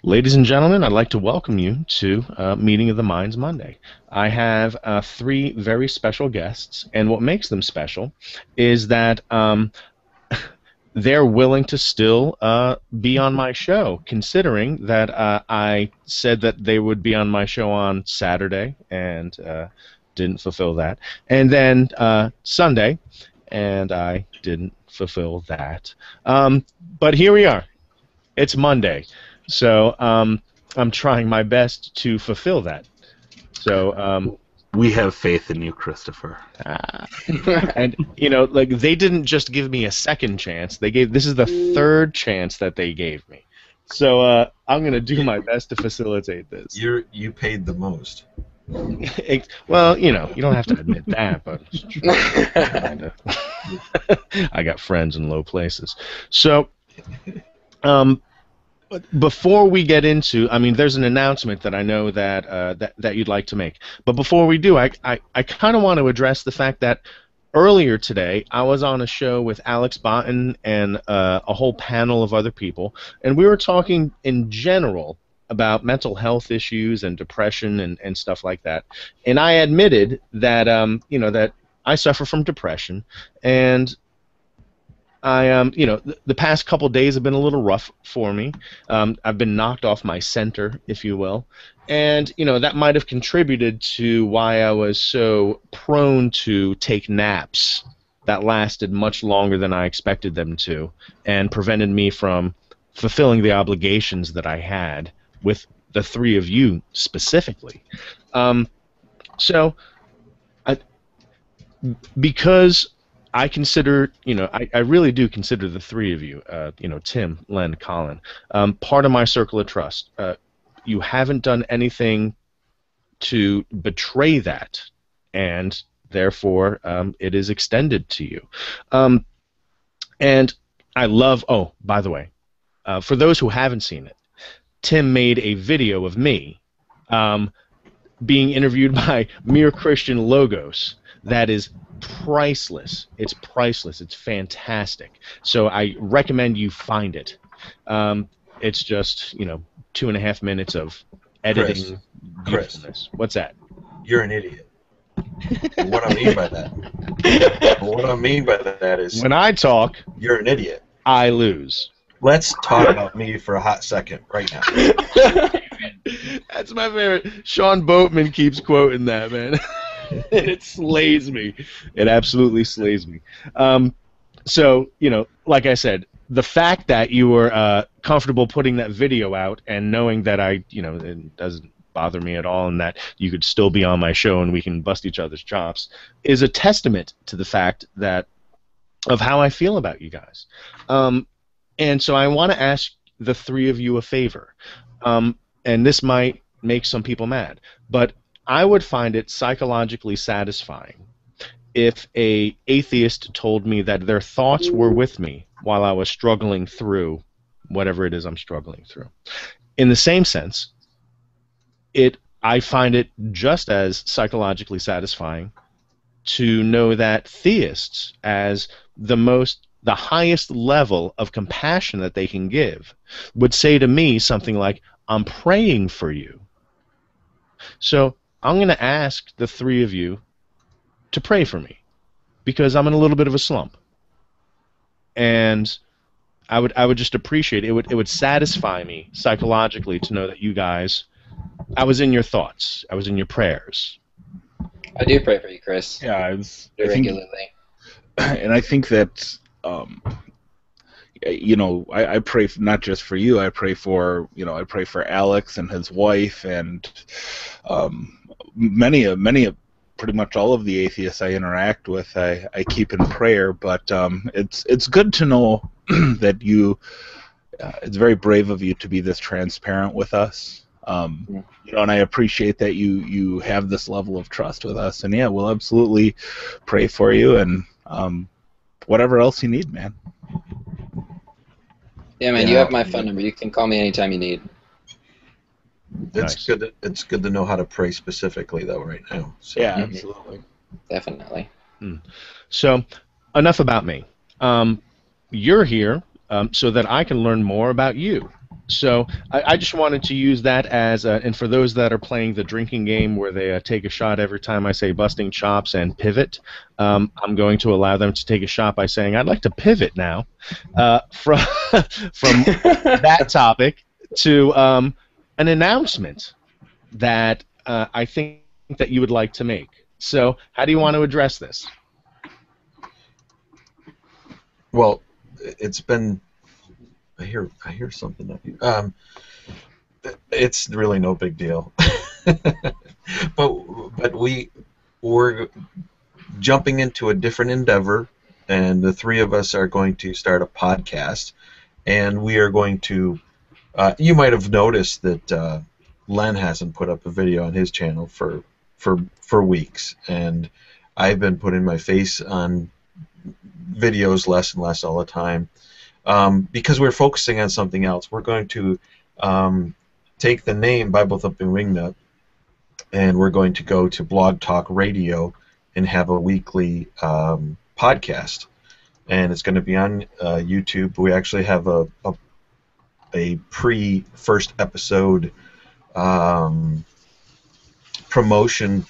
Ladies and gentlemen, I'd like to welcome you to Meeting of the Minds Monday. I have three very special guests, and what makes them special is that they're willing to still be on my show, considering that I said that they would be on my show on Saturday and didn't fulfill that, and then Sunday, and I didn't fulfill that. But here we are. It's Monday. So I'm trying my best to fulfill that. So we have faith in you, Christopher. and like they didn't just give me a second chance. This is the third chance that they gave me. So I'm gonna do my best to facilitate this. You paid the most. Well, you don't have to admit that, but I got friends in low places. So before we get into, there's an announcement that I know that you'd like to make. But before we do, I kind of want to address the fact that earlier today I was on a show with Alex Botten and a whole panel of other people, and we were talking in general about mental health issues and depression and stuff like that. And I admitted that that I suffer from depression, and the past couple days have been a little rough for me. I've been knocked off my center, if you will, and that might have contributed to why I was so prone to take naps that lasted much longer than I expected them to, and prevented me from fulfilling the obligations that I had with the three of you specifically. Because I consider, I really do consider the three of you, Tim, Len, Colin, part of my circle of trust. You haven't done anything to betray that, and therefore it is extended to you. And I love, oh, by the way, for those who haven't seen it, Tim made a video of me being interviewed by Mere Christian Logos that is priceless. It's priceless. It's fantastic. So I recommend you find it. It's just 2.5 minutes of editing beautifulness. What's that? You're an idiot. What I mean by that is when I talk, you're an idiot. I lose. Let's talk about me for a hot second right now. That's my favorite. Sean Boatman keeps quoting that, man. And it slays me. It absolutely slays me. So, like I said, the fact that you were comfortable putting that video out and knowing that it doesn't bother me at all and that you could still be on my show and we can bust each other's chops is a testament to the fact of how I feel about you guys. And so I want to ask the three of you a favor. And this might make some people mad, but I would find it psychologically satisfying if an atheist told me that their thoughts were with me while I was struggling through whatever it is I'm struggling through. In the same sense, I find it just as psychologically satisfying to know that theists, as the highest level of compassion that they can give, would say to me something like, "I'm praying for you." So I'm going to ask the three of you to pray for me because I'm in a little bit of a slump. And I would just appreciate it. It would satisfy me psychologically to know that you guys, I was in your thoughts. I was in your prayers. I do pray for you, Chris. Yeah, regularly. And I think that I pray not just for you. I pray for Alex and his wife and pretty much all of the atheists I interact with. I keep in prayer, but it's good to know that you. It's very brave of you to be this transparent with us. And I appreciate that you have this level of trust with us. And yeah, we'll absolutely pray for you and whatever else you need, man. Yeah, man, you have my phone number. You can call me anytime you need. It's Nice. good. It's good to know how to pray specifically, though, right now. So. Yeah, absolutely. Definitely. So enough about me. You're here so that I can learn more about you. So I just wanted to use that as, and for those that are playing the drinking game where they take a shot every time I say busting chops and pivot, I'm going to allow them to take a shot by saying I'd like to pivot now from from that topic to an announcement that I think that you would like to make. So how do you want to address this? Well, it's been. I hear something up here. It's really no big deal, but we're jumping into a different endeavor, and the three of us are going to start a podcast, and we are going to. You might have noticed that Len hasn't put up a video on his channel for weeks, and I've been putting my face on videos less and less all the time. Because we're focusing on something else. We're going to take the name Bible Thumping Wingnut, and we're going to go to Blogtalk Radio and have a weekly podcast. And it's going to be on YouTube. We actually have a pre-first episode promotion,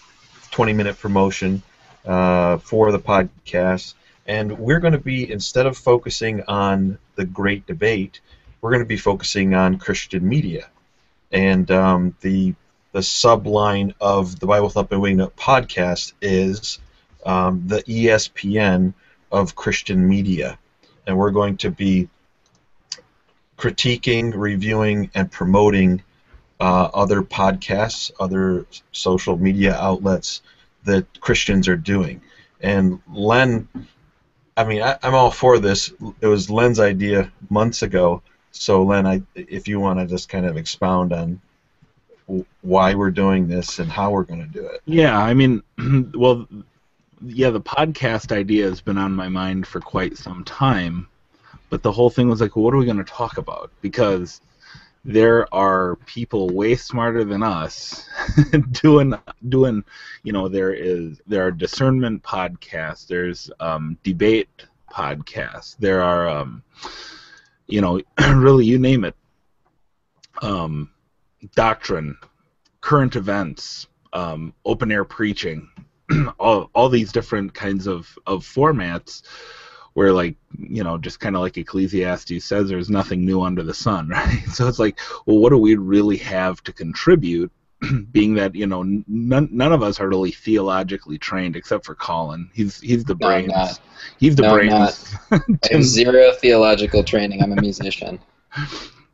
20-minute promotion for the podcast. And we're going to be, instead of focusing on the great debate, we're going to be focusing on Christian media. And the subline of the Bible Thumping Wingnut podcast is the ESPN of Christian media. And we're going to be critiquing, reviewing, and promoting other podcasts, other social media outlets that Christians are doing. And Len... I mean, I'm all for this. It was Len's idea months ago. So, Len, if you want to just kind of expound on why we're doing this and how we're going to do it. Yeah, I mean, well, yeah, the podcast idea has been on my mind for quite some time. But the whole thing was like, well, what are we going to talk about? Because there are people way smarter than us doing there are discernment podcasts, there's debate podcasts, there are really, you name it, doctrine, current events, open air preaching, all these different kinds of formats where, like, just kind of like Ecclesiastes says, there's nothing new under the sun, right? So it's like, well, what do we really have to contribute, being that, none of us are really theologically trained except for Colin. He's the brains. No, I'm not. He's the No, I'm brains. not. I have zero theological training. I'm a musician.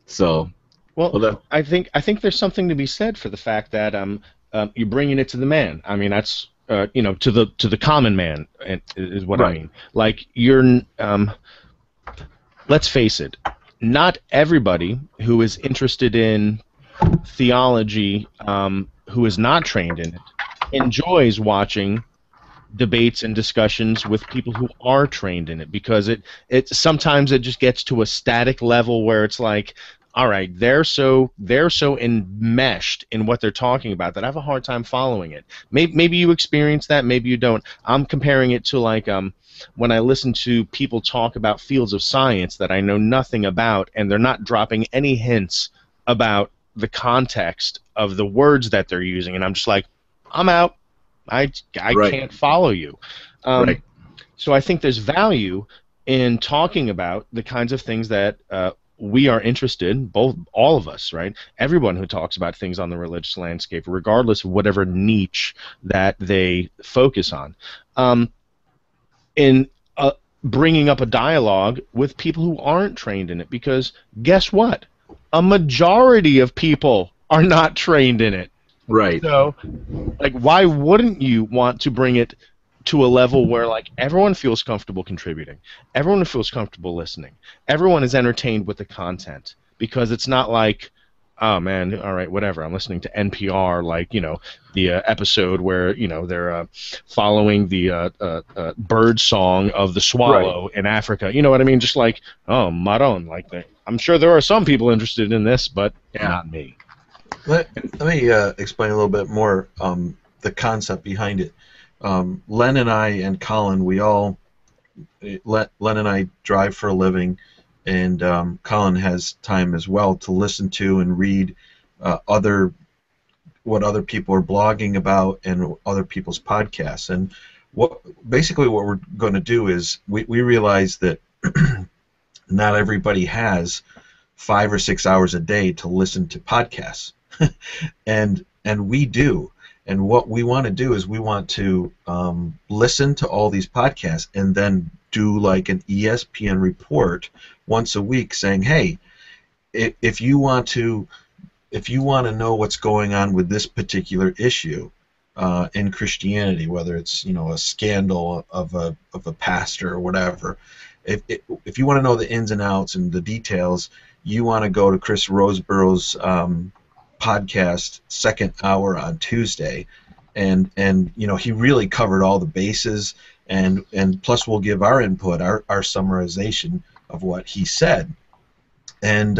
So, well, I think there's something to be said for the fact that you're bringing it to the man. I mean, that's to the common man is what right. I mean. Like, you're let's face it, not everybody who is interested in theology, who is not trained in it, enjoys watching debates and discussions with people who are trained in it, because it sometimes it just gets to a static level where it's like, all right, they're so enmeshed in what they're talking about that I have a hard time following it. Maybe you experience that, maybe you don't. I'm comparing it to, like, when I listen to people talk about fields of science that I know nothing about, and they're not dropping any hints about the context of the words that they're using, and I'm just like, I'm out. I right. can't follow you. Right. So I think there's value in talking about the kinds of things that we are interested in, all of us, right? Everyone who talks about things on the religious landscape, regardless of whatever niche that they focus on, in bringing up a dialogue with people who aren't trained in it, because guess what? A majority of people are not trained in it. Right. So, like, why wouldn't you want to bring it to a level where, like, everyone feels comfortable contributing, everyone feels comfortable listening, everyone is entertained with the content, because it's not like, oh man, all right, whatever, I'm listening to NPR, like, the episode where, they're following the bird song of the swallow in Africa. You know what I mean? Just like, oh, Maron, like, I'm sure there are some people interested in this, but not me. Let me explain a little bit more the concept behind it. Len and I and Colin, Len and I drive for a living. and Colin has time as well to listen to and read what other people are blogging about and other people's podcasts. And basically what we're going to do is we realize that not everybody has 5 or 6 hours a day to listen to podcasts, and we do. And what we want to do is we want to listen to all these podcasts and then do like an ESPN report once a week saying, hey, if you want to know what's going on with this particular issue in Christianity, whether it's a scandal of a pastor or whatever, if you want to know the ins and outs and the details, you want to go to Chris Roseborough's podcast, second hour on Tuesday, and he really covered all the bases, and plus we'll give our input, our summarization of what he said, and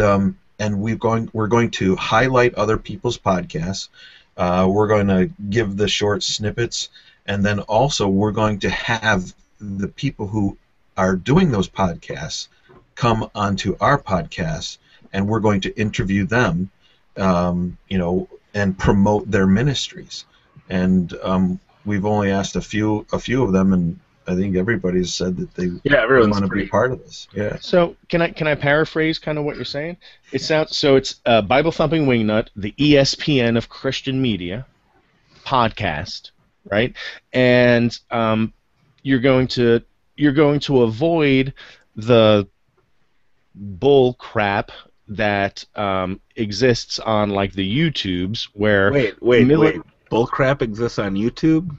we're going to highlight other people's podcasts. We're going to give the short snippets, and then also we're going to have the people who are doing those podcasts come onto our podcast, and we're going to interview them, and promote their ministries. And we've only asked a few of them, and I think everybody's said that they want to be part of this. Yeah. So can I paraphrase kind of what you're saying? It sounds so. It's Bible Thumping Wingnut, the ESPN of Christian media podcast, right? And you're going to avoid the bull crap that exists on like the YouTubes where wait. Bull crap exists on YouTube?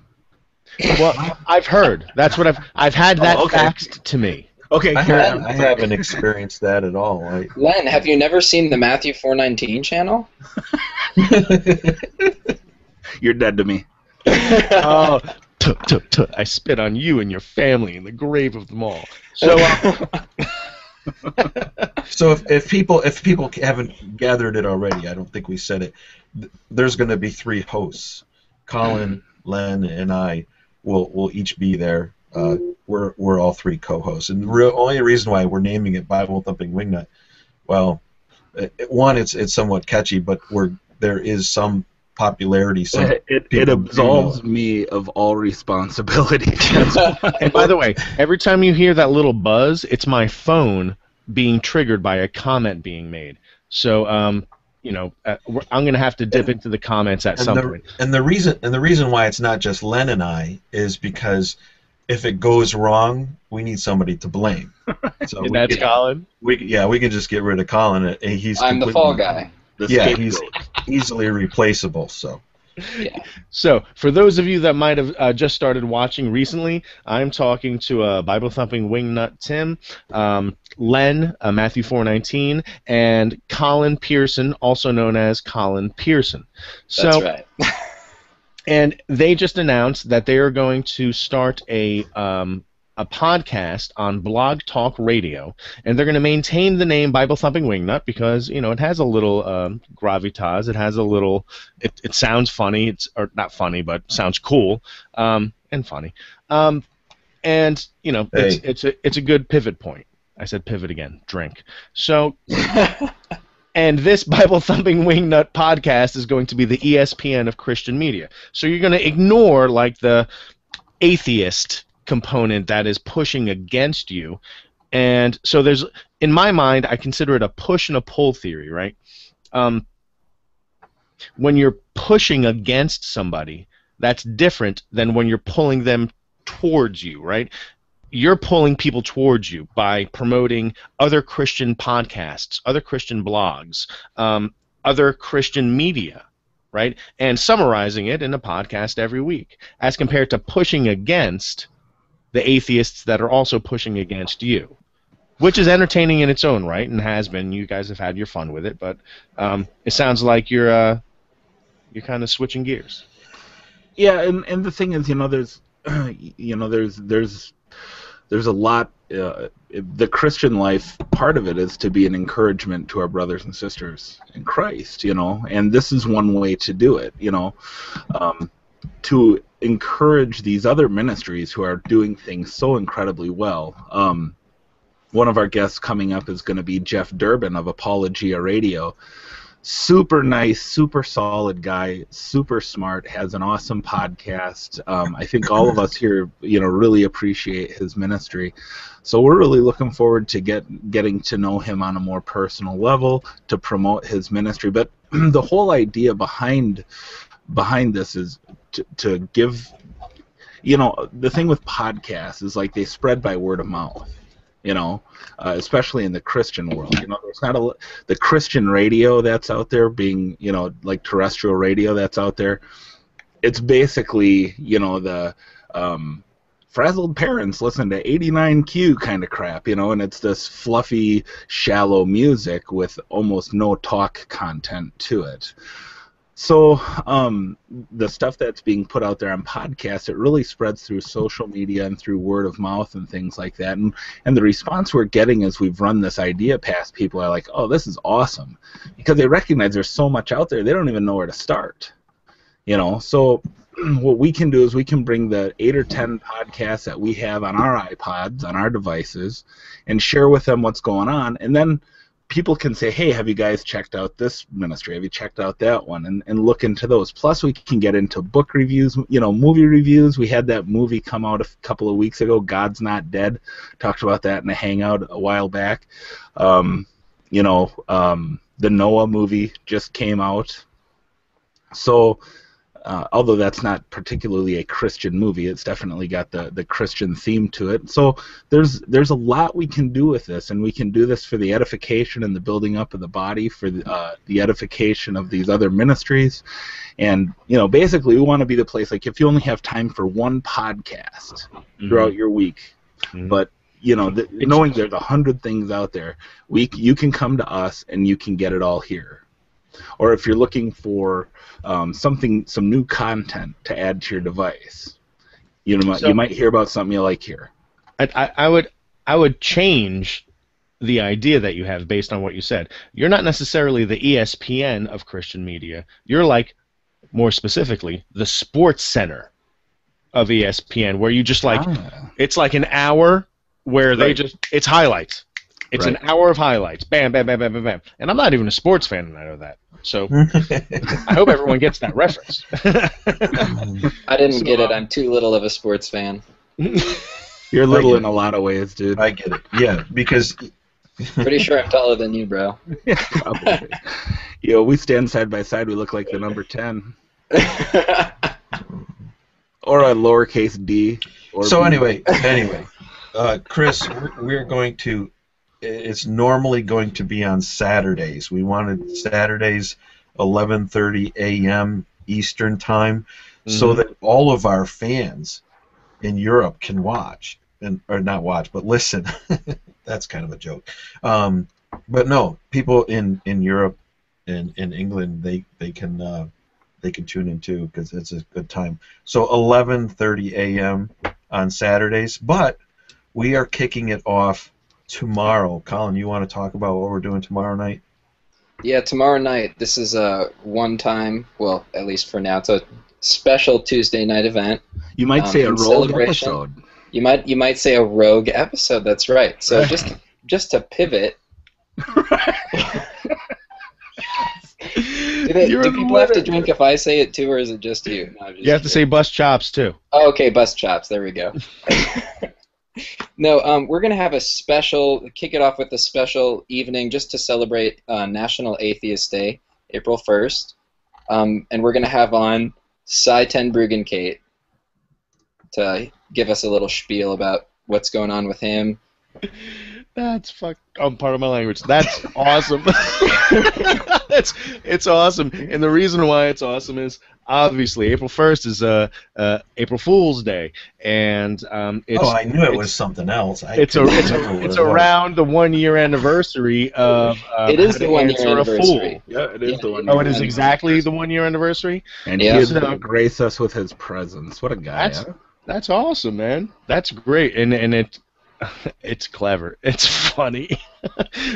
Well, I've heard. That's what I've had that faxed to me. Okay, I haven't experienced that at all. Len, have you never seen the Matthew 4:19 channel? You're dead to me. Oh, I spit on you and your family in the grave of them all. So, so if people haven't gathered it already, I don't think we said it. There's going to be 3 hosts. Colin, Len, and I will each be there. We're all 3 co-hosts, and the only reason why we're naming it Bible Thumping Wingnut, well, one, it's somewhat catchy, but there is some popularity. It absolves me of all responsibility. And by the way, every time you hear that little buzz, it's my phone being triggered by a comment being made. So, I'm going to have to dip into the comments at some point. And the reason why it's not just Len and I is because if it goes wrong, we need somebody to blame. So and that's Colin? We can just get rid of Colin. I'm the fall guy. He's easily replaceable. So. Yeah. So, for those of you that might have just started watching recently, I'm talking to Bible Thumping Wingnut Tim, Len, Matthew 4:19, and Colin Pearson, also known as Colin Pearson. That's right. And they just announced that they are going to start a podcast on Blogtalk Radio, and they're going to maintain the name Bible Thumping Wingnut because it has a little gravitas. It has a little. It sounds funny. Or not funny, but sounds cool and funny. And it's a good pivot point. I said pivot again. Drink. So. And this Bible Thumping Wingnut podcast is going to be the ESPN of Christian media. So you're going to ignore like the atheist component that is pushing against you. And so there's, in my mind, I consider it a push and a pull theory, right? When you're pushing against somebody, that's different than when you're pulling them towards you, right? You're pulling people towards you by promoting other Christian podcasts, other Christian blogs, other Christian media, right? And summarizing it in a podcast every week, as compared to pushing against the atheists that are also pushing against you, which is entertaining in its own right and has been. You guys have had your fun with it, but it sounds like you're kind of switching gears. Yeah, and the thing is, there's a lot. The Christian life, part of it is to be an encouragement to our brothers and sisters in Christ, and this is one way to do it, to encourage these other ministries who are doing things so incredibly well. one of our guests coming up is going to be Jeff Durbin of Apologia Radio. Super nice, super solid guy, super smart, has an awesome podcast. I think all of us here, really appreciate his ministry. So we're really looking forward to getting to know him on a more personal level, to promote his ministry. But the whole idea behind this is to give, the thing with podcasts is like they spread by word of mouth. Especially in the Christian world. There's not the Christian radio that's out there being, like terrestrial radio that's out there. It's basically, the frazzled parents listen to 89Q kind of crap, and it's this fluffy, shallow music with almost no talk content to it. So the stuff that's being put out there on podcasts, it really spreads through social media and through word of mouth and things like that. And the response we're getting as we've run this idea past people are like, oh, this is awesome. Because they recognize there's so much out there, they don't even know where to start. So what we can do is we can bring the 8 or 10 podcasts that we have on our iPods, on our devices, and share with them what's going on. And then people can say, hey, have you guys checked out this ministry? Have you checked out that one? And look into those. Plus, we can get into book reviews, movie reviews. We had that movie come out a couple of weeks ago, God's Not Dead. Talked about that in a hangout a while back. The Noah movie just came out. So, although that's not particularly a Christian movie, it's definitely got the Christian theme to it. So there's a lot we can do with this, and we can do this for the edification and the building up of the body, for the edification of these other ministries. And, basically we want to be the place, like if you only have time for one podcast throughout your week, but, knowing there's 100 things out there, you can come to us and you can get it all here. Or if you're looking for some new content to add to your device, you might hear about something you like here. I would change the idea that you have based on what you said. You're not necessarily the ESPN of Christian media. You're like, more specifically, the Sports Center of ESPN, where you just it's like an hour where it's highlights. It's an hour of highlights. Bam, bam, bam, bam, bam, bam. And I'm not even a sports fan, and I know that. So I hope everyone gets that reference. I didn't get it. I'm too little of a sports fan. You're little in a lot of ways, dude. I get it. Yeah, because... Pretty sure I'm taller than you, bro. Yeah, probably. We stand side by side. We look like the number 10. Or a lowercase d. Or so B. anyway, Chris, we're going to... It's normally going to be on Saturdays. We wanted Saturdays, 11:30 a.m. Eastern time, so that all of our fans in Europe can watch, or not watch, but listen. That's kind of a joke. But no, people in Europe and in England, they can tune in too, because it's a good time. So 11:30 a.m. on Saturdays, but we are kicking it off tomorrow. Colin, you want to talk about what we're doing tomorrow night? Yeah, tomorrow night. This is a one-time, well, at least for now, it's a special Tuesday night event. You might say a rogue episode. You might say a rogue episode. That's right. So just to pivot. Do people have to drink if I say it too, or is it just you? No, you have to say bus chops too. Oh, okay, bus chops. There we go. No, we're going to have kick it off with a special evening just to celebrate National Atheist Day, April 1st. And we're going to have on Cy Ten Bruggencate to give us a little spiel about what's going on with him. That's part of my language. That's awesome. It's awesome, and the reason why it's awesome is obviously April 1st is April Fool's Day, and I knew it was something else. It's around the 1 year anniversary of. It is the 1 year anniversary. Yeah, it is the 1 year. Oh, it is exactly the 1 year anniversary. And he's going to grace us with his presence. What a guy! That's awesome, man. That's great, and it's clever. It's funny.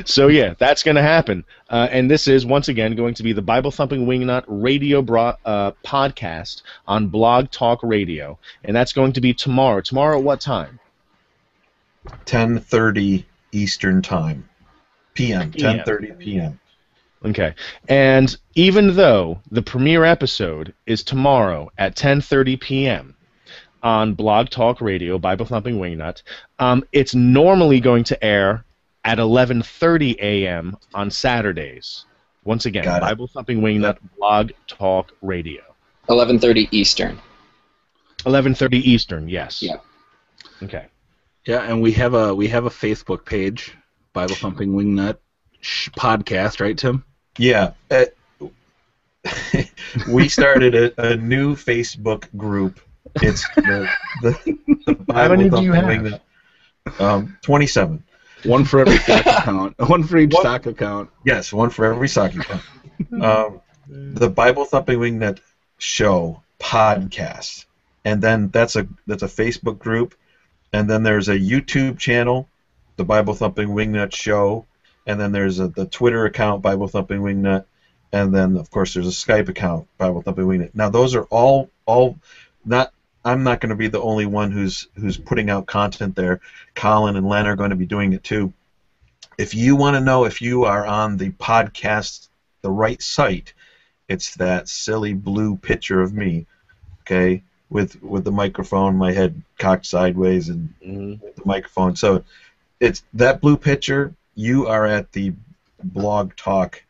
So yeah, that's going to happen. And this is, once again, going to be the Bible Thumping Wingnut radio podcast on Blogtalk Radio. And that's going to be tomorrow. Tomorrow at what time? 10:30 Eastern Time. PM, 10:30 p.m. Okay. And even though the premiere episode is tomorrow at 10:30 p.m. on Blog Talk Radio, Bible Thumping Wingnut, it's normally going to air at 11:30 a.m. on Saturdays. Once again, Got it. Bible Thumping Wingnut, Blog Talk Radio. 11:30 Eastern. 11:30 Eastern, yes. Yeah. Okay. Yeah, and we have a Facebook page, Bible Thumping Wingnut podcast, right, Tim? Yeah. We started a new Facebook group. It's the Bible How many do you Thumping have? Wingnut. 27. One for every stock account. One for each stock account. Yes, one for every sock account. The Bible Thumping Wingnut show podcast, and then that's a Facebook group, and then there's a YouTube channel, the Bible Thumping Wingnut show, and then there's the Twitter account, Bible Thumping Wingnut, and then of course there's a Skype account, Bible Thumping Wingnut. Now those are all not. I'm not going to be the only one who's putting out content there. Colin and Len are going to be doing it too. If you want to know if you are on the podcast, the right site, it's that silly blue picture of me, okay, with the microphone, my head cocked sideways, and the microphone. So it's that blue picture. You are at the Blog Talk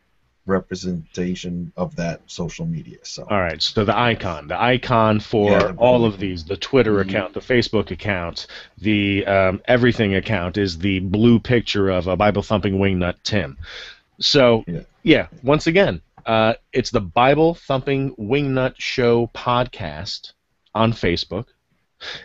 representation of that social media. So All right, so the icon for all of these, the Twitter account, the Facebook account, the everything account is the blue picture of a Bible Thumping Wingnut Tim. So, yeah, once again, it's the Bible Thumping Wingnut Show podcast on Facebook.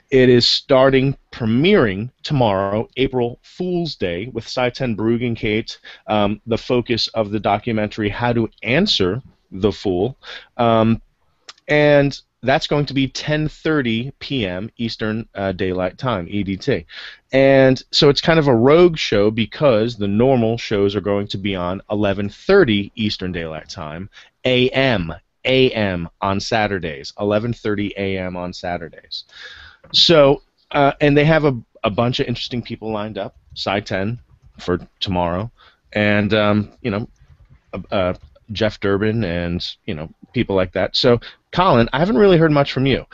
It is premiering tomorrow, April Fool's Day, with Cy-10 Brugge and Kate, the focus of the documentary How to Answer the Fool. And that's going to be 10:30 p.m. Eastern Daylight Time, EDT. And so it's kind of a rogue show because the normal shows are going to be on 11:30 Eastern Daylight Time, AM on Saturdays, 11:30 a.m. on Saturdays. So, and they have a bunch of interesting people lined up, Cy-10 for tomorrow, and, Jeff Durbin and, people like that. So, Colin, I haven't really heard much from you.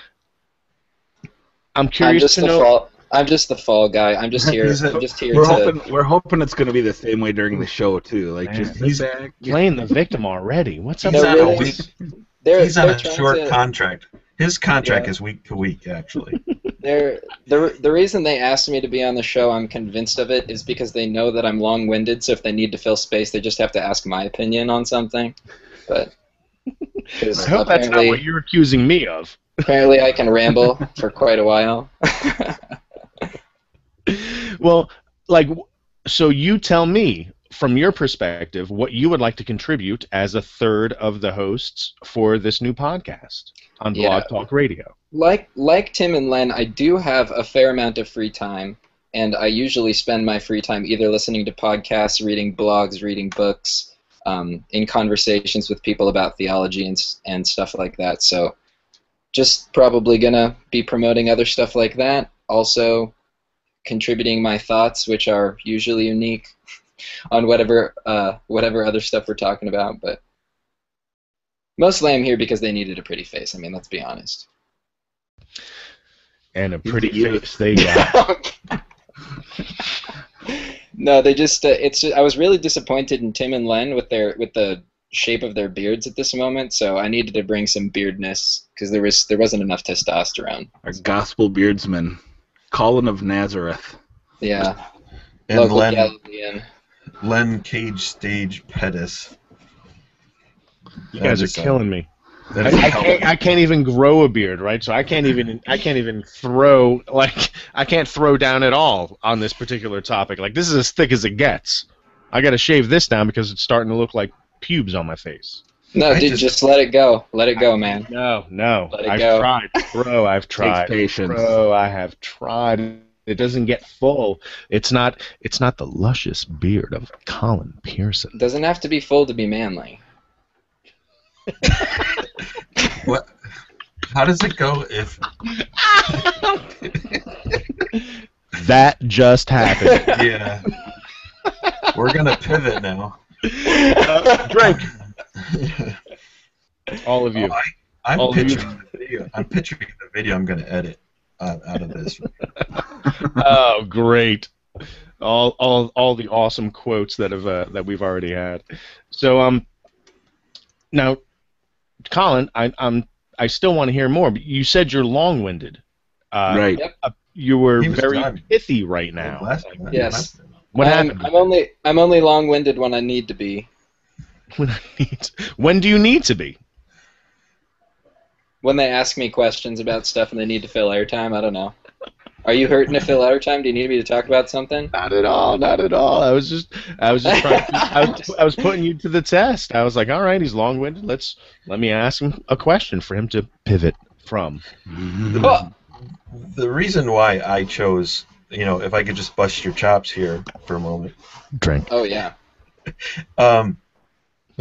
I'm curious to know... I'm just the fall guy. I'm just here. We're hoping it's going to be the same way during the show too. Like, Man, just he's back. Playing the victim already. What's up? He's with on that? he's on a short contract. His contract is week to week, actually. The reason they asked me to be on the show, I'm convinced of it, is because they know that I'm long-winded. So if they need to fill space, they just have to ask my opinion on something. But I hope that's not what you're accusing me of. Apparently, I can ramble for quite a while. Well, so you tell me, from your perspective, what you would like to contribute as a third of the hosts for this new podcast on Blog Talk Radio. Like Tim and Len, I do have a fair amount of free time, and I usually spend my free time either listening to podcasts, reading blogs, reading books, in conversations with people about theology and stuff like that. So just probably going to be promoting other stuff like that. Also contributing my thoughts, which are usually unique, on whatever other stuff we're talking about. But mostly I'm here because they needed a pretty face. I mean, let's be honest. And a pretty face they got. No, they just. I was really disappointed in Tim and Len with the shape of their beards at this moment. So I needed to bring some beardness because there wasn't enough testosterone. Our gospel beardsman, Colin of Nazareth. Yeah. And Len Cage Stage Pettis. You guys are killing me. I can't even grow a beard, right? So I can't even throw I can't throw down at all on this particular topic. Like, this is as thick as it gets. I got to shave this down because it's starting to look like pubes on my face. No, dude, just let it go. Let it go, man. No. I've tried, bro. I've tried. Takes patience. Bro, I have tried. It doesn't get full. It's not the luscious beard of Colin Pearson. It doesn't have to be full to be manly. What? How does it go if... That just happened. Yeah. We're gonna pivot now. Drink. All of you. I'm All of you. picturing the video. I'm picturing the video I'm gonna edit out of this. Oh, great! All the awesome quotes that we've already had. So now, Colin, I still want to hear more. But you said you're long-winded. Right. Yep. You were He was very done. pithy right now. Yes. What happened? I'm only long-winded when I need to be. When do you need to be? When they ask me questions about stuff and they need to fill airtime, I don't know. Are you hurting to fill airtime? Do you need me to talk about something? Not at all. Not at all. I was just trying. I was putting you to the test. I was like, all right, he's long-winded. Let me ask him a question for him to pivot from. Well, The reason why I chose, if I could just bust your chops here for a moment. Drink. oh yeah. The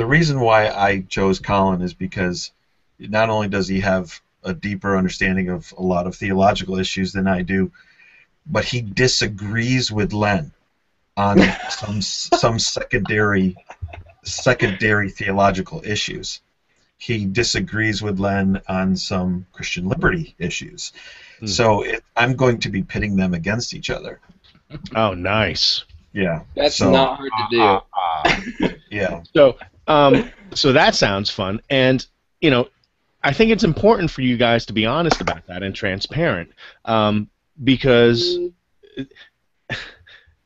reason why I chose Colin is because not only does he have a deeper understanding of a lot of theological issues than I do, but he disagrees with Len on some secondary theological issues. He disagrees with Len on some Christian liberty issues. So I'm going to be pitting them against each other. Oh, nice. Yeah. That's So, not hard to do. Yeah. So that sounds fun, and I think it's important for you guys to be honest about that and transparent, because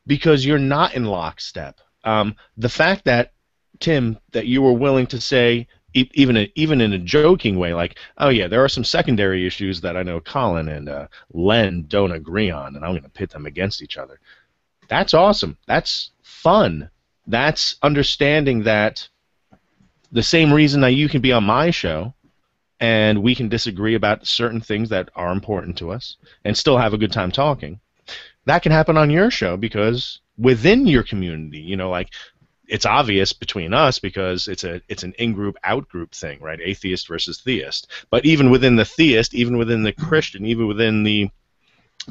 you're not in lockstep. The fact that Tim, that you were willing to say, even in a joking way, like, oh yeah, there are some secondary issues that I know Colin and Len don't agree on, and I'm going to pit them against each other. That's awesome. That's fun. That's understanding that the same reason that you can be on my show and we can disagree about certain things that are important to us and still have a good time talking, that can happen on your show because within your community, like, it's obvious between us because it's an in-group, out-group thing, right? Atheist versus theist. But even within the theist, even within the Christian, even within the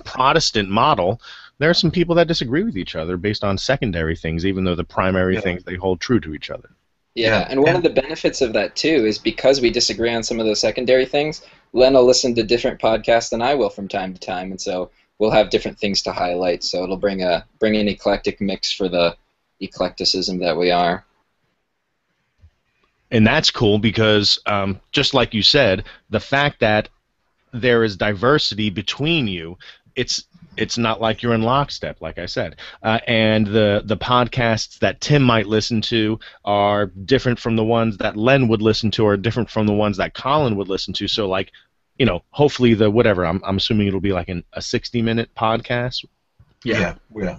Protestant model, there are some people that disagree with each other based on secondary things, even though the primary things they hold true to each other. Yeah, and one of the benefits of that, too, is because we disagree on some of those secondary things, Len will listen to different podcasts than I will from time to time, and so we'll have different things to highlight, so it'll bring an eclectic mix for the eclecticism that we are. And that's cool because, just like you said, the fact that there is diversity between you, it's not like you're in lockstep, like I said. And the podcasts that Tim might listen to are different from the ones that Len would listen to, or different from the ones that Colin would listen to. So, like, hopefully I'm assuming it'll be like a 60-minute podcast. Yeah.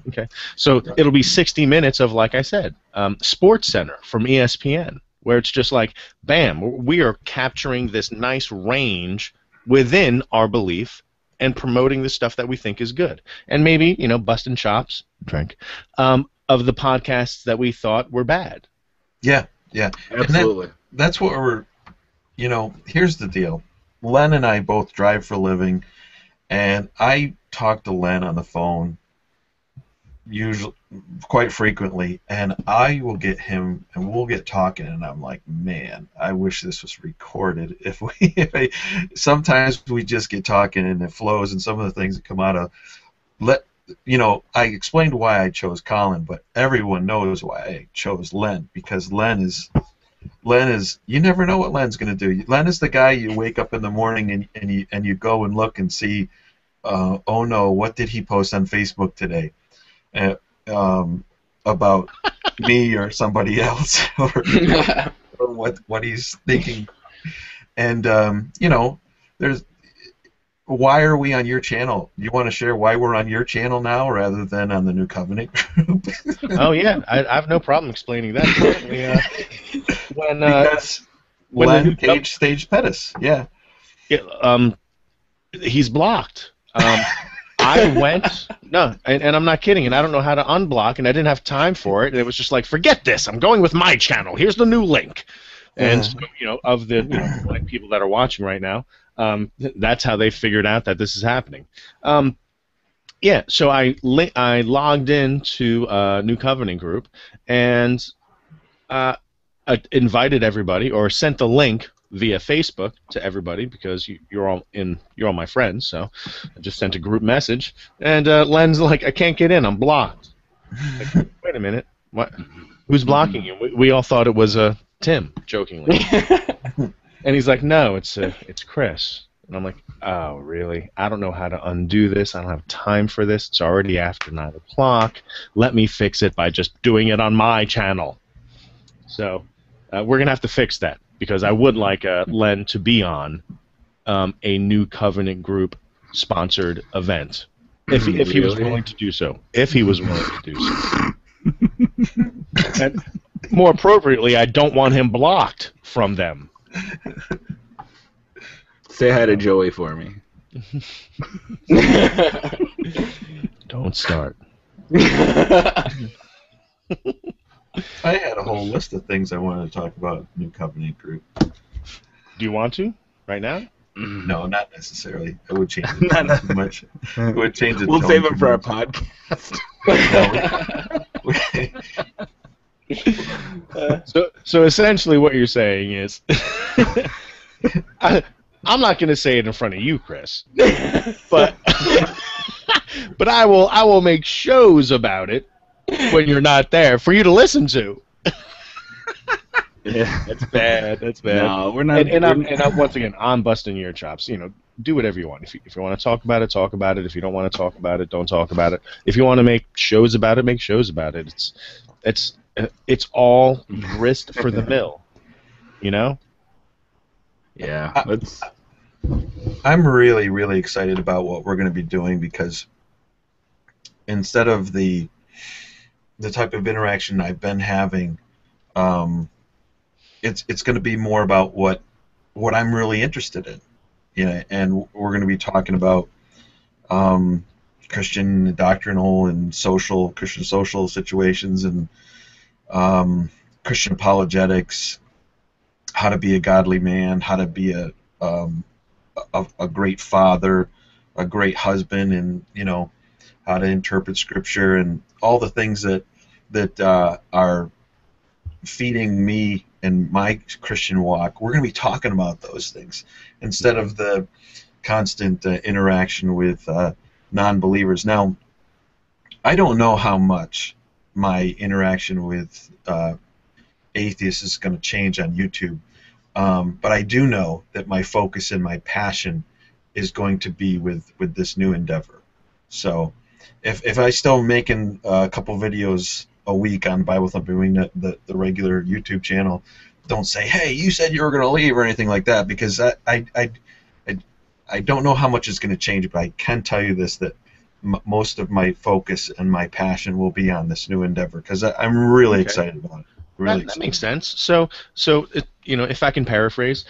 Okay. So it'll be 60 minutes of, like I said, Sports Center from ESPN, where it's just like, bam, we are capturing this nice range within our belief and promoting the stuff that we think is good. And maybe, busting chops, of the podcasts that we thought were bad. Yeah. Absolutely. And that's what we're, here's the deal. Len and I both drive for a living, and I talk to Len on the phone usually quite frequently, and I will get him and we'll get talking, and I'm like, man, I wish this was recorded. Sometimes we just get talking and it flows, and some of the things that come out of I explained why I chose Colin, but everyone knows why I chose Len, because Len is you never know what Len's going to do. Len is the guy you wake up in the morning and you go and look and see, oh no, what did he post on Facebook today? About me or somebody else, or what he's thinking, and there's, why are we on your channel? You want to share why we're on your channel now rather than on the New Covenant group? Oh yeah, I have no problem explaining that. Because Len Cage Stage Pettis, yeah. He's blocked. I went, and I'm not kidding, and I don't know how to unblock, and I didn't have time for it, and it was just like, forget this, I'm going with my channel, here's the new link. And, of the like people that are watching right now, that's how they figured out that this is happening. Yeah, so I logged into a New Covenant group and invited everybody, or sent the link via Facebook to everybody because you're all my friends. So I just sent a group message, and Len's like, I can't get in, I'm blocked. Like, wait a minute, what? Who's blocking you? We all thought it was Tim, jokingly, and he's like, no, it's Chris. And I'm like, oh, really? I don't know how to undo this. I don't have time for this. It's already after 9 o'clock. Let me fix it by just doing it on my channel. So we're going to have to fix that, because I would like Len to be on a New Covenant group sponsored event. If he was willing to do so. If he was willing to do so. And more appropriately, I don't want him blocked from them. Say hi to Joey for me. Don't start. I had a whole list of things I wanted to talk about New Covenant group. Do you want to right now? No, not necessarily. I would change it Not too much. It would change it. We'll save it for our podcast. So essentially, what you're saying is, I'm not going to say it in front of you, Chris, but but I will make shows about it when you're not there for you to listen to. Yeah, That's bad. That's bad. No, we're not. And I'm once again, I'm busting your chops. You know, do whatever you want. If you want to talk about it, talk about it. If you don't want to talk about it, don't talk about it. If you want to make shows about it, make shows about it. It's all grist for the mill. You know. Yeah, let's. I'm really, really excited about what we're going to be doing, because instead of the type of interaction I've been having, it's going to be more about what I'm really interested in. Yeah, and we're going to be talking about Christian doctrinal and Christian social situations, and Christian apologetics, how to be a godly man, how to be a great father, a great husband, and how to interpret Scripture, and all the things that are feeding me and my Christian walk. We're going to be talking about those things instead of the constant interaction with non-believers. Now, I don't know how much my interaction with atheists is going to change on YouTube, but I do know that my focus and my passion is going to be with this new endeavor. So if I still making a couple videos a week on Bible Thumping, the regular YouTube channel, don't say, hey, you said you were going to leave or anything like that, because I don't know how much it's going to change, but I can tell you this, that most of my focus and my passion will be on this new endeavor, because I'm really excited about it. Really that makes sense. So if I can paraphrase,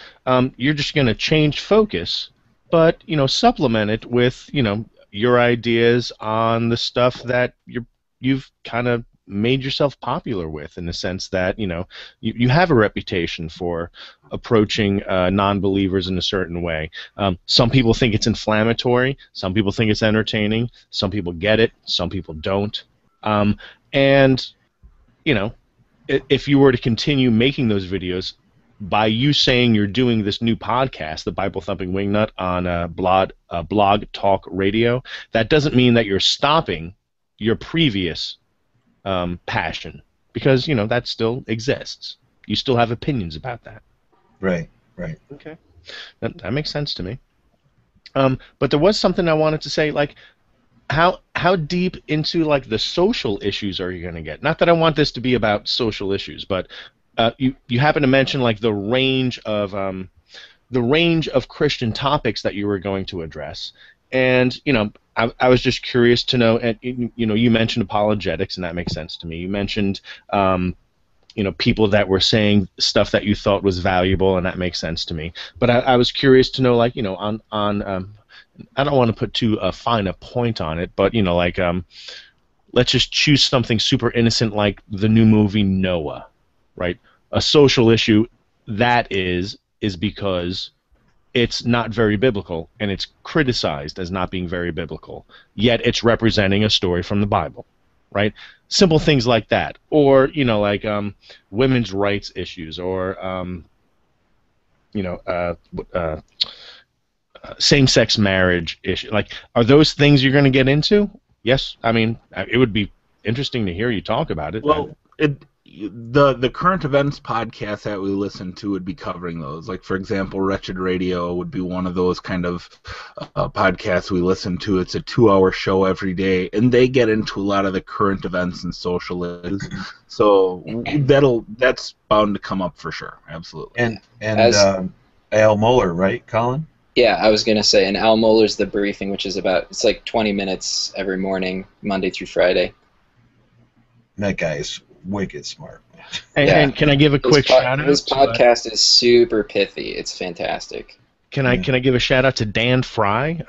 you're just going to change focus, but supplement it with your ideas on the stuff that you've kind of made yourself popular with, in the sense that you have a reputation for approaching non-believers in a certain way. Some people think it's inflammatory, some people think it's entertaining, some people get it, some people don't, and if you were to continue making those videos, by you saying you're doing this new podcast, the Bible Thumping Wingnut, on blog talk radio, that doesn't mean that you're stopping your previous passion, because that still exists. You still have opinions about that. Right. Okay, that makes sense to me. But there was something I wanted to say, like, how deep into like the social issues are you going to get? Not that I want this to be about social issues, but you happen to mention like the range of Christian topics that you were going to address, and I was just curious to know. And you mentioned apologetics, and that makes sense to me. You mentioned people that were saying stuff that you thought was valuable, and that makes sense to me. But I was curious to know, like, on I don't want to put too fine a point on it, but let's just choose something super innocent like the new movie Noah, right? A social issue that is because it's not very biblical, and it's criticized as not being very biblical, yet it's representing a story from the Bible, right? Simple things like that. Or, like women's rights issues, or, you know, uh, uh, same-sex marriage issue. Like, are those things you're going to get into? Yes. I mean, it would be interesting to hear you talk about it. Well, the current events podcast that we listen to would be covering those. Like, for example, Wretched Radio would be one of those kind of podcasts we listen to. It's a 2-hour show every day, and they get into a lot of the current events and social issues. So that's bound to come up for sure. Absolutely. And Al Mohler, right, Colin? Yeah, I was gonna say, and Al Mohler's The Briefing, which is it's like 20 minutes every morning, Monday through Friday. That guy is wicked smart. And can I give a quick shout out? His podcast is super pithy. It's fantastic. Can I give a shout out to Dan Fry?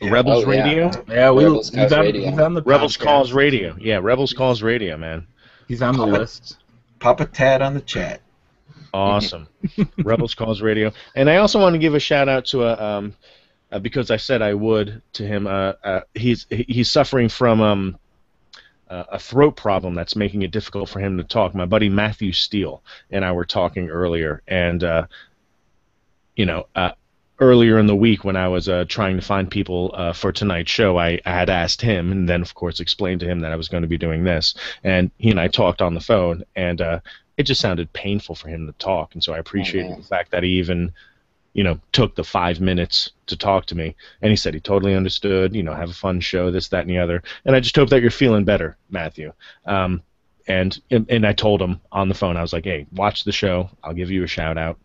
Rebels Radio? Yeah, Rebels he's on the Rebels podcast. Calls Radio. Yeah, Rebels Calls Radio, man. He's on the list. Papa Tad on the chat. Awesome. Rebels Calls Radio. And I also want to give a shout out to because I said I would, to him. He's suffering from a throat problem that's making it difficult for him to talk. My buddy Matthew Steele and I were talking earlier, and earlier in the week when I was trying to find people for tonight's show, I had asked him, and then of course explained to him that I was going to be doing this, and he and I talked on the phone, and it just sounded painful for him to talk, and so I appreciated the fact that he even took the 5 minutes to talk to me. And he said he totally understood, have a fun show, this, that, and the other. And I just hope that you're feeling better, Matthew. And I told him on the phone, I was like, hey, watch the show. I'll give you a shout out.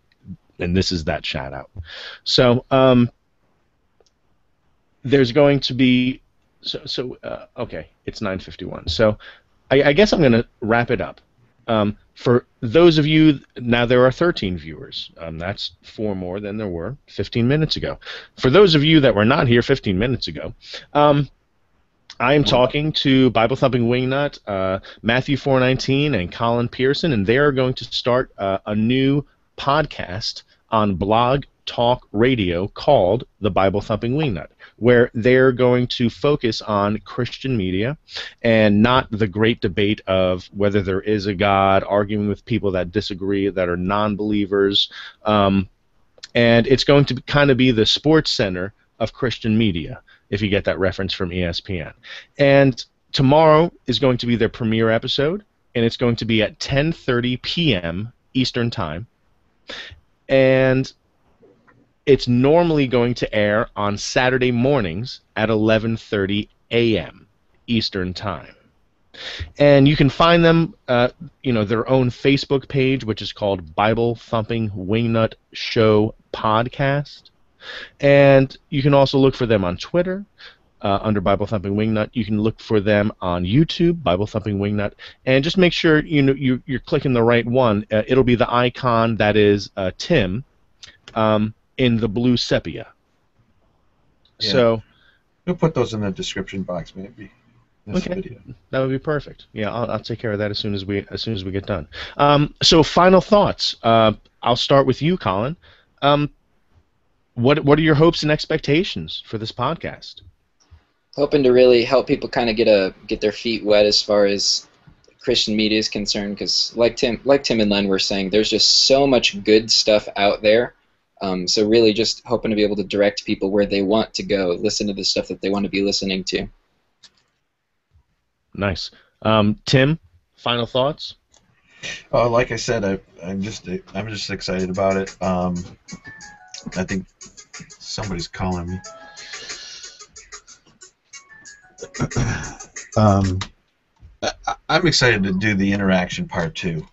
And this is that shout out. So there's going to be, okay, it's 9:51. So I guess I'm going to wrap it up. For those of you, now there are 13 viewers. That's 4 more than there were 15 minutes ago. For those of you that were not here 15 minutes ago, I am talking to Bible Thumping Wingnut, Matthew 419, and Colin Pearson, and they are going to start a new podcast on Blog Talk Radio called the Bible Thumping Wingnut, where they're going to focus on Christian media and not the great debate of whether there is a God, arguing with people that disagree, that are non-believers. And it's going to kind of be the sports center of Christian media, if you get that reference from ESPN. And tomorrow is going to be their premiere episode, and it's going to be at 10:30 p.m. Eastern Time. And it's normally going to air on Saturday mornings at 11:30 a.m. Eastern Time. And you can find them, their own Facebook page, which is called Bible Thumping Wingnut Show Podcast. And you can also look for them on Twitter under Bible Thumping Wingnut. You can look for them on YouTube, Bible Thumping Wingnut, and just make sure you're clicking the right one. It'll be the icon that is Tim. In the blue sepia. Yeah. So we'll put those in the description box, maybe. Okay, video. That would be perfect. Yeah, I'll take care of that as soon as we get done. So final thoughts. I'll start with you, Colin. What are your hopes and expectations for this podcast? Hoping to really help people kind of get their feet wet as far as Christian media is concerned, because like Tim and Len were saying, there's just so much good stuff out there. So really just hoping to be able to direct people where they want to go, listen to the stuff that they want to be listening to. Nice. Tim, final thoughts? Like I said, I'm just excited about it. I think somebody's calling me. I'm excited to do the interaction part too.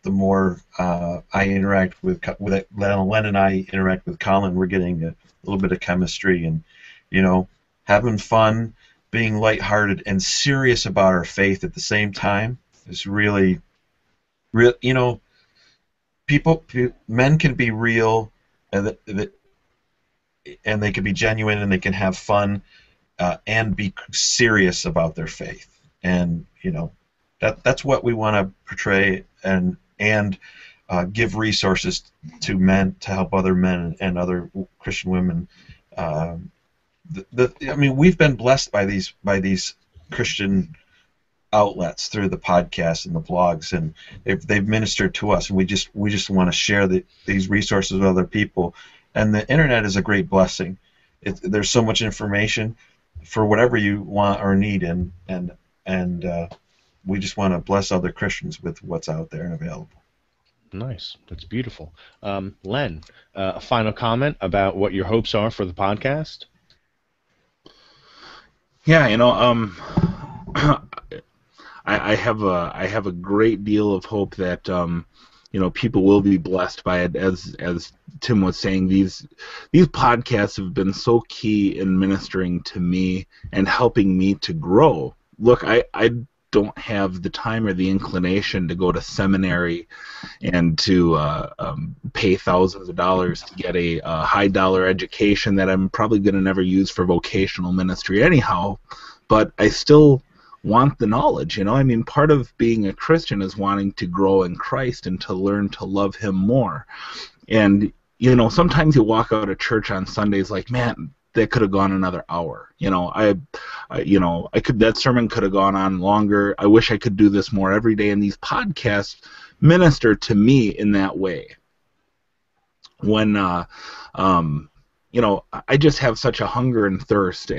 The more I interact with Len and I interact with Colin, we're getting a little bit of chemistry and, having fun, being lighthearted and serious about our faith at the same time is really, men can be real and they can be genuine and they can have fun and be serious about their faith. And, that's what we want to portray and give resources to men to help other men and other Christian women. I mean, we've been blessed by these Christian outlets through the podcast and the blogs, and they've ministered to us, and we just want to share these resources with other people. And the internet is a great blessing. There's so much information for whatever you want or need, and we just want to bless other Christians with what's out there and available. Nice. That's beautiful. Len, a final comment about what your hopes are for the podcast? Yeah, I have a great deal of hope that people will be blessed by it. As Tim was saying, these podcasts have been so key in ministering to me and helping me to grow. Look, I don't have the time or the inclination to go to seminary and to pay thousands of dollars to get a high-dollar education that I'm probably going to never use for vocational ministry anyhow, but I still want the knowledge. I mean, part of being a Christian is wanting to grow in Christ and to learn to love Him more. And, sometimes you walk out of church on Sundays like, man, that could have gone another hour. That sermon could have gone on longer. I wish I could do this more every day. And these podcasts minister to me in that way. When, I just have such a hunger and thirst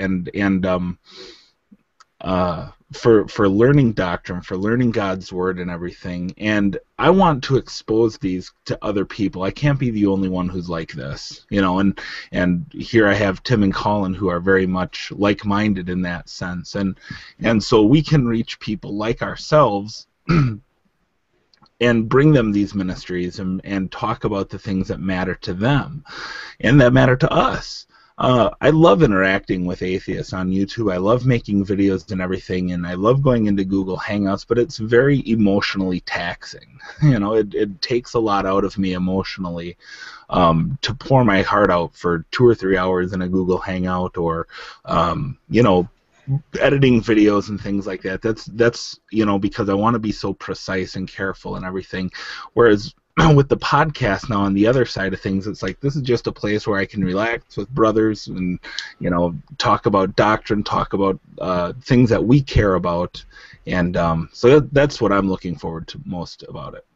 for learning doctrine, for learning God's Word and everything, and I want to expose these to other people. I can't be the only one who's like this, and here I have Tim and Colin who are very much like-minded in that sense, and so we can reach people like ourselves and bring them these ministries and talk about the things that matter to them and that matter to us. I love interacting with atheists on YouTube. I love making videos and everything, and I love going into Google Hangouts, but it's very emotionally taxing. It takes a lot out of me emotionally to pour my heart out for 2 or 3 hours in a Google Hangout or, editing videos and things like that. That's because I want to be so precise and careful and everything, whereas with the podcast now on the other side of things, it's like this is just a place where I can relax with brothers and talk about doctrine, talk about things that we care about, and so that's what I'm looking forward to most about it.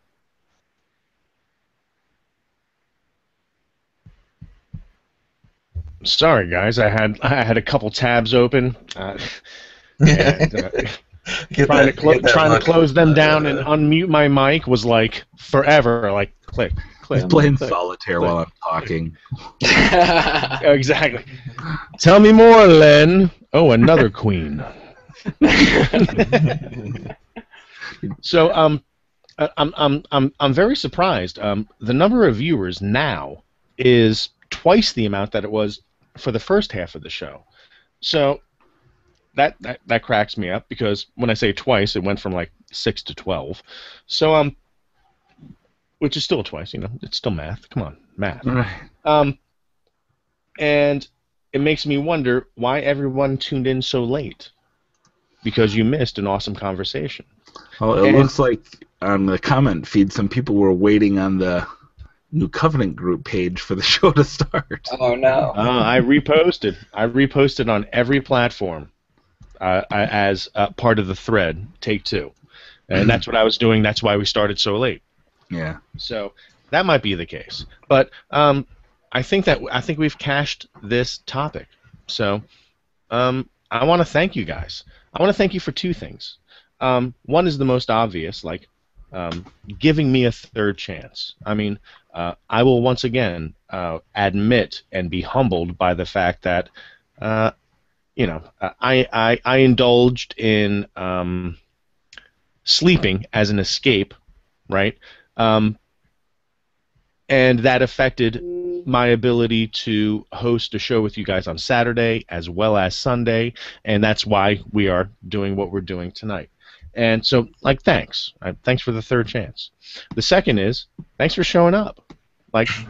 Sorry, guys, I had a couple tabs open. And, trying to close them down and unmute my mic was like forever. Like click. He's playing solitaire while I'm talking. Exactly. Tell me more, Len. Oh, another queen. So I'm very surprised. The number of viewers now is twice the amount that it was for the first half of the show. So that cracks me up, because when I say twice, it went from like 6 to 12. So which is still twice, it's still math. Come on, math. Right. And it makes me wonder why everyone tuned in so late. Because you missed an awesome conversation. Well, it looks like on the comment feed, some people were waiting on the New Covenant group page for the show to start. Oh no! I reposted. I reposted on every platform as part of the thread. Take 2, and that's what I was doing. That's why we started so late. Yeah. So that might be the case, but I think we've cached this topic. So I want to thank you guys. I want to thank you for 2 things. One is the most obvious, like giving me a third chance. I mean, I will once again admit and be humbled by the fact that, I indulged in sleeping as an escape, right? And that affected my ability to host a show with you guys on Saturday as well as Sunday, and that's why we are doing what we're doing tonight. And so, thanks. Thanks for the third chance. The second is, thanks for showing up.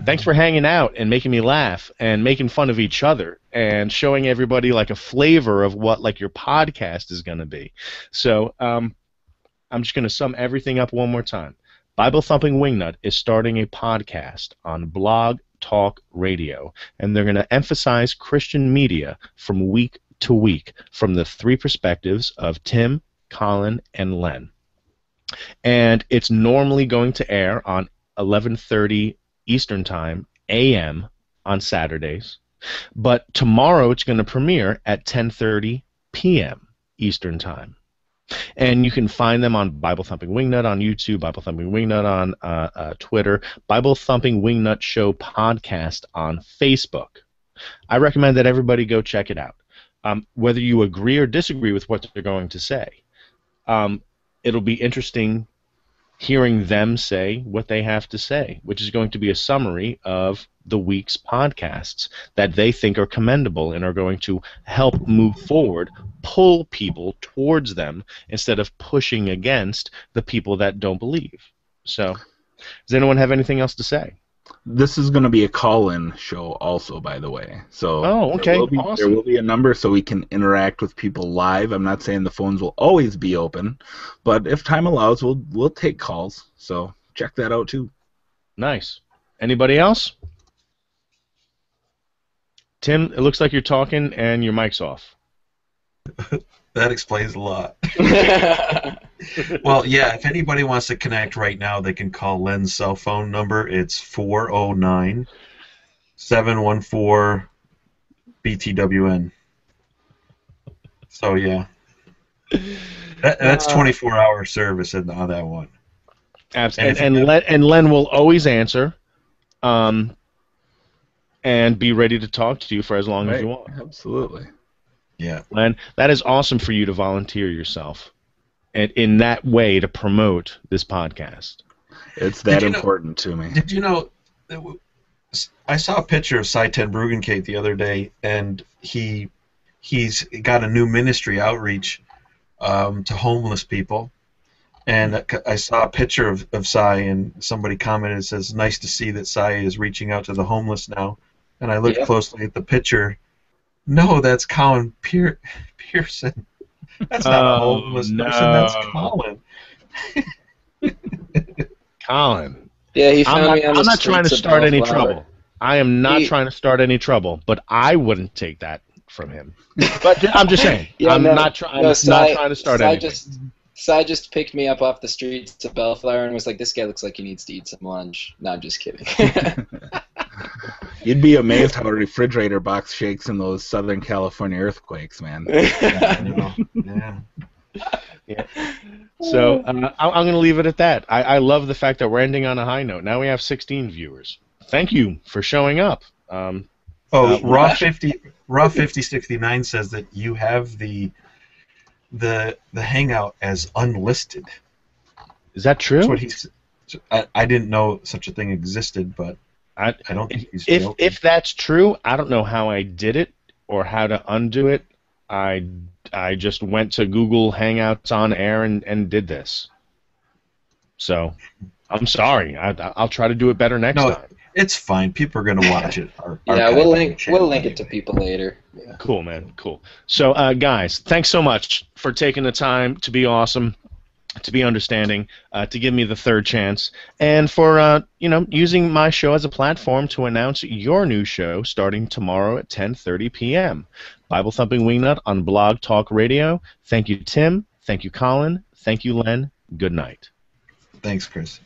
Thanks for hanging out and making me laugh and making fun of each other and showing everybody, a flavor of what, your podcast is going to be. So, I'm just going to sum everything up one more time. Bible Thumping Wingnut is starting a podcast on Blog Talk Radio, and they're going to emphasize Christian media from week to week from the three perspectives of Tim, Colin, and Len. And it's normally going to air on 11:30 Eastern Time a.m. on Saturdays. But tomorrow it's going to premiere at 10:30 p.m. Eastern Time. And you can find them on Bible Thumping Wingnut on YouTube, Bible Thumping Wingnut on Twitter, Bible Thumping Wingnut Show podcast on Facebook. I recommend that everybody go check it out. Whether you agree or disagree with what they're going to say, it'll be interesting hearing them say what they have to say, which is going to be a summary of the week's podcasts that they think are commendable and are going to help move forward, pull people towards them instead of pushing against the people that don't believe. So, does anyone have anything else to say? This is going to be a call-in show also, by the way. So okay. Awesome. There will be a number so we can interact with people live. I'm not saying the phones will always be open, but if time allows, we'll take calls. So check that out too. Nice. Anybody else? Tim, it looks like you're talking and your mic's off. That explains a lot. Well, yeah, if anybody wants to connect right now, they can call Len's cell phone number. It's 409-714-BTWN. So, yeah. That's 24-hour service on that one. Absolutely. And Len will always answer and be ready to talk to you for as long as you want. Absolutely. Yeah. Len, that is awesome for you to volunteer yourself and in that way to promote this podcast. It's that important to me. Did you know, I saw a picture of Cy Ten Bruggencate the other day, and he's got a new ministry outreach to homeless people. And I saw a picture of Cy, and somebody commented, says, nice to see that Cy is reaching out to the homeless now. And I looked closely at the picture. No, that's Colin Pearson. That's not a homeless person. That's Colin. Colin. Yeah, he found me on the I'm not trying to streets of start any Bellflower. trouble. I am not trying to start any trouble, but I wouldn't take that from him. But I'm just saying. I'm not trying to start anything. Cy just picked me up off the streets of Bellflower and was like, this guy looks like he needs to eat some lunch. No, I'm just kidding. You'd be amazed how a refrigerator box shakes in those Southern California earthquakes, man. Yeah. So I'm going to leave it at that. I love the fact that we're ending on a high note. Now we have 16 viewers. Thank you for showing up. Raw 5069 says that you have the Hangout as unlisted. Is that true? That's what he's. I didn't know such a thing existed, but I don't think he's joking. If that's true, I don't know how I did it or how to undo it. I just went to Google Hangouts on air and did this. So I'm sorry. I'll try to do it better next time. It's fine. People are going to watch it. We'll link it to people later. Yeah. Cool, man. Cool. So, guys, thanks so much for taking the time to be awesome, to be understanding, to give me the third chance, and for using my show as a platform to announce your new show starting tomorrow at 10:30 p.m. Bible Thumping Wingnut on Blog Talk Radio. Thank you, Tim. Thank you, Colin. Thank you, Len. Good night. Thanks, Chris.